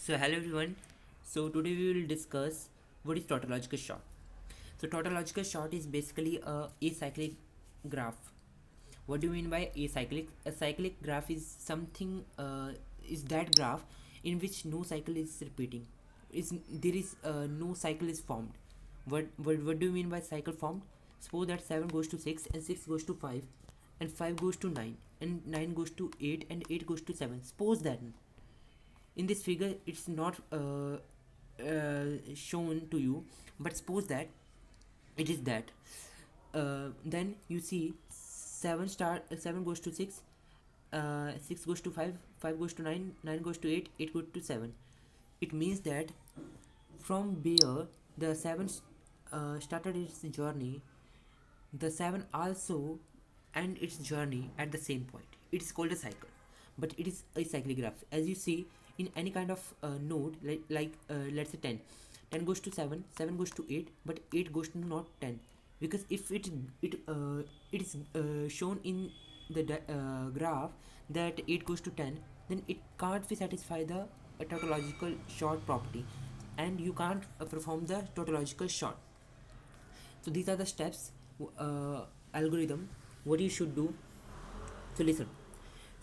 So hello everyone. So today we will discuss what is tautological sort. So tautological sort is basically a acyclic graph. What do you mean by acyclic? A cyclic graph is something is that graph in which no cycle is repeating. Is there is no cycle is formed. What do you mean by cycle formed? Suppose that 7 goes to 6 and 6 goes to 5 and 5 goes to 9 and 9 goes to 8 and 8 goes to 7. Suppose that in this figure it's not shown to you, but suppose that it is that then you see 7 goes to 6, 6 goes to 5, 5 goes to 9, 9 goes to 8, 8 goes to 7. It means that from where the 7 started its journey, the 7 also end its journey at the same point. It is called a cycle, but it is a cyclic graph. As you see in any kind of node, let's say 10, 10 goes to 7, 7 goes to 8, but 8 goes to not 10, because if it is shown in the graph that 8 goes to 10, then it can't be satisfy the tautological sort property, and you can't perform the tautological sort. So these are the steps, algorithm, what you should do. So listen.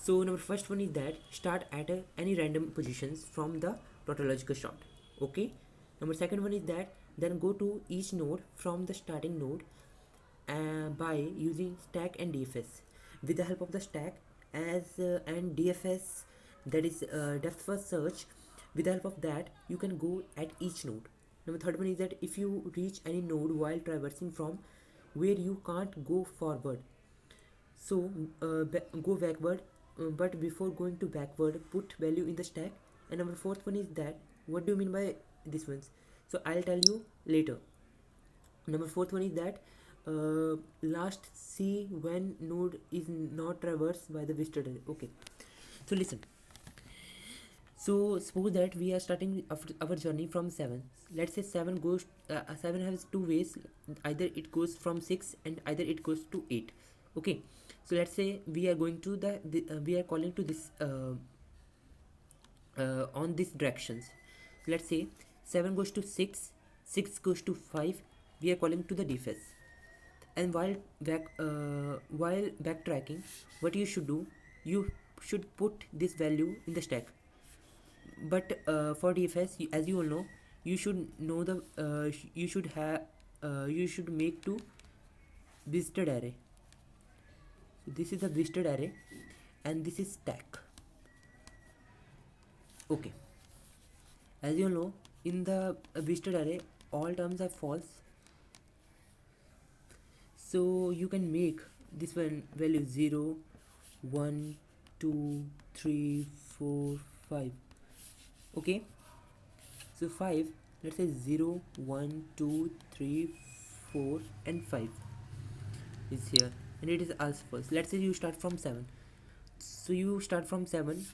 So number first one is that start at any random positions from the tautological sort. Okay. Number second one is that then go to each node from the starting node by using stack and DFS. With the help of the stack and DFS, that is depth first search, with the help of that you can go at each node. Number third one is that if you reach any node while traversing from where you can't go forward, so go backward, but before going to backward, put value in the stack. And number fourth one is that what do you mean by this ones? So I'll tell you later. Number fourth one is that last see when node is not traversed by the visitor array. Okay, so listen. So suppose that we are starting our journey from 7. Let's say 7 goes 7 has two ways. Either it goes from 6 and either it goes to 8. Okay, so let's say we are going to we are calling to this on these directions. Let's say 7 goes to 6, 6 goes to 5. We are calling to the DFS. And while backtracking, what you should do, you should put this value in the stack. But for DFS, as you all know, you should know the you should make to visited array. So this is the visited array and this is stack. Okay, as you all know, in the visited array all terms are false, so you can make this one value 0, 1, 2, 3, 4, 5. Okay, so 5, let's say 0, 1, 2, 3, 4 and 5 is here, and it is also false. Let's say you start from 7. So you start from 7,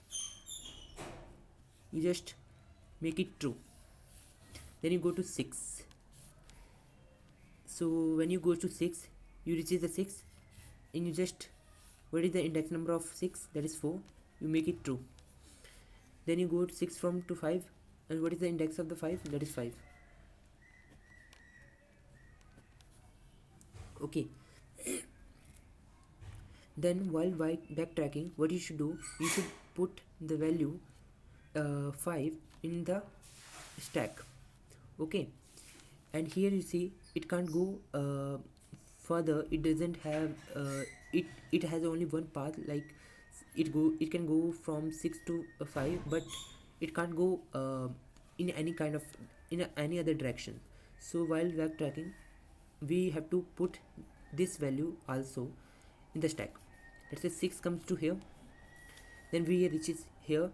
you just make it true, then you go to 6. So when you go to 6, you reach the 6 and you just, what is the index number of 6? That is 4. You make it true. Then you go to 6 from to 5, and what is the index of the 5? That is 5. Okay. Then while backtracking, what you should do, you should put the value 5 in the stack. Okay, and here you see it can't go further. It doesn't have it has only one path, like it can go from 6 to 5, but it can't go in any kind of any other direction. So while backtracking, we have to put this value also in the stack. Let's say 6 comes to here, then we reaches here.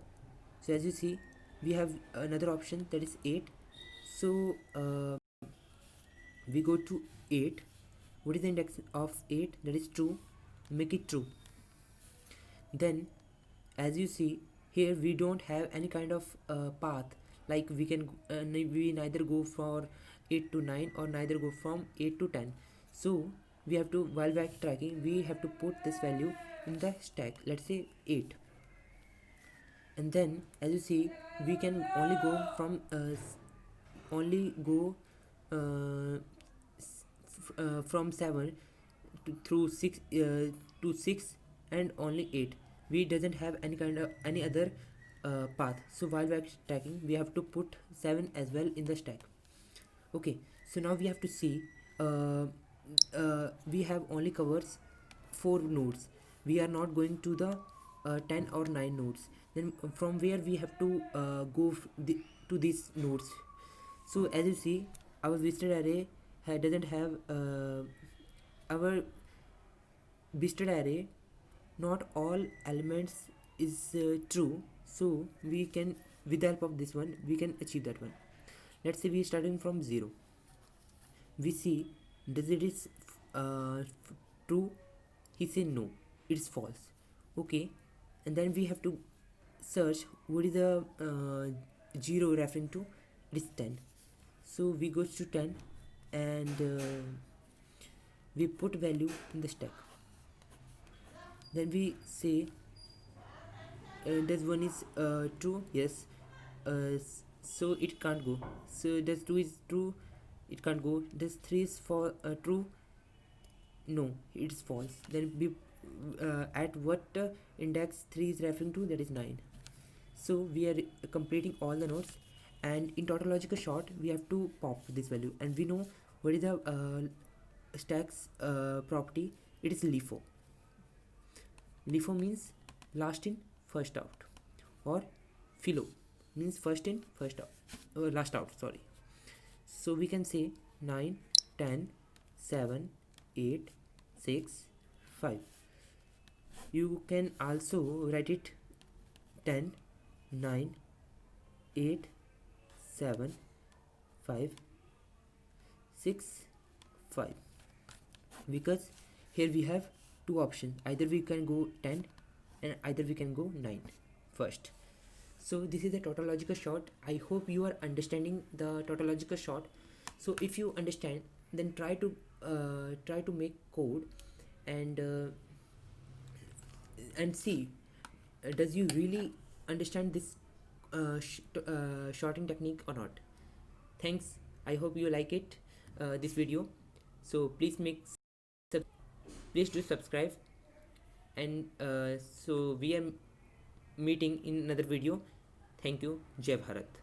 So as you see, we have another option, that is 8. So we go to 8. What is the index of 8? That is true. Make it true. Then as you see here, we don't have any kind of path, like we can we neither go for 8 to 9 or neither go from 8 to 10. So we have to, while backtracking, we have to put this value in the stack. Let's say 8, and then as you see, we can only go from only go uh, from 7 through 6 to 6 and only 8. We doesn't have any kind of any other path, so while we are stacking we have to put 7 as well in the stack. Okay, so now we have to see uh, we have only covers 4 nodes. We are not going to the 10 or 9 nodes. Then from where we have to to these nodes. So as you see, our visited array doesn't have our visited array, not all elements is true, so we can, with the help of this one, we can achieve that one. Let's say we are starting from 0. We see, does it is true? He say no, it's false. Okay, and then we have to search what is the 0 referring to. It is 10. So we go to 10 and we put value in the stack. Then we say does 1 is true? Yes. So it can't go. So does 2 is true? It can't go. Does 3 is for true? No, it's false. Then we at what index 3 is referring to, that is 9. So we are completing all the nodes, and in tautological sort we have to pop this value, and we know what is the stacks property. It is LIFO. LIFO means last in first out, or FILO means first in first out, or last out, sorry. So we can say 9, 10, 7, 8, 6, 5. You can also write it 10, 9, 8, 7, 5, 6, 5, because here we have two options. Either we can go 10 and either we can go 9 first. So this is the tautological sort. I hope you are understanding the tautological sort. So if you understand, then try to make code and see does you really understand this shorting technique or not. Thanks. I hope you like it, this video. So please please do subscribe, and so we are meeting in another video. Thank you. Jai Bharat.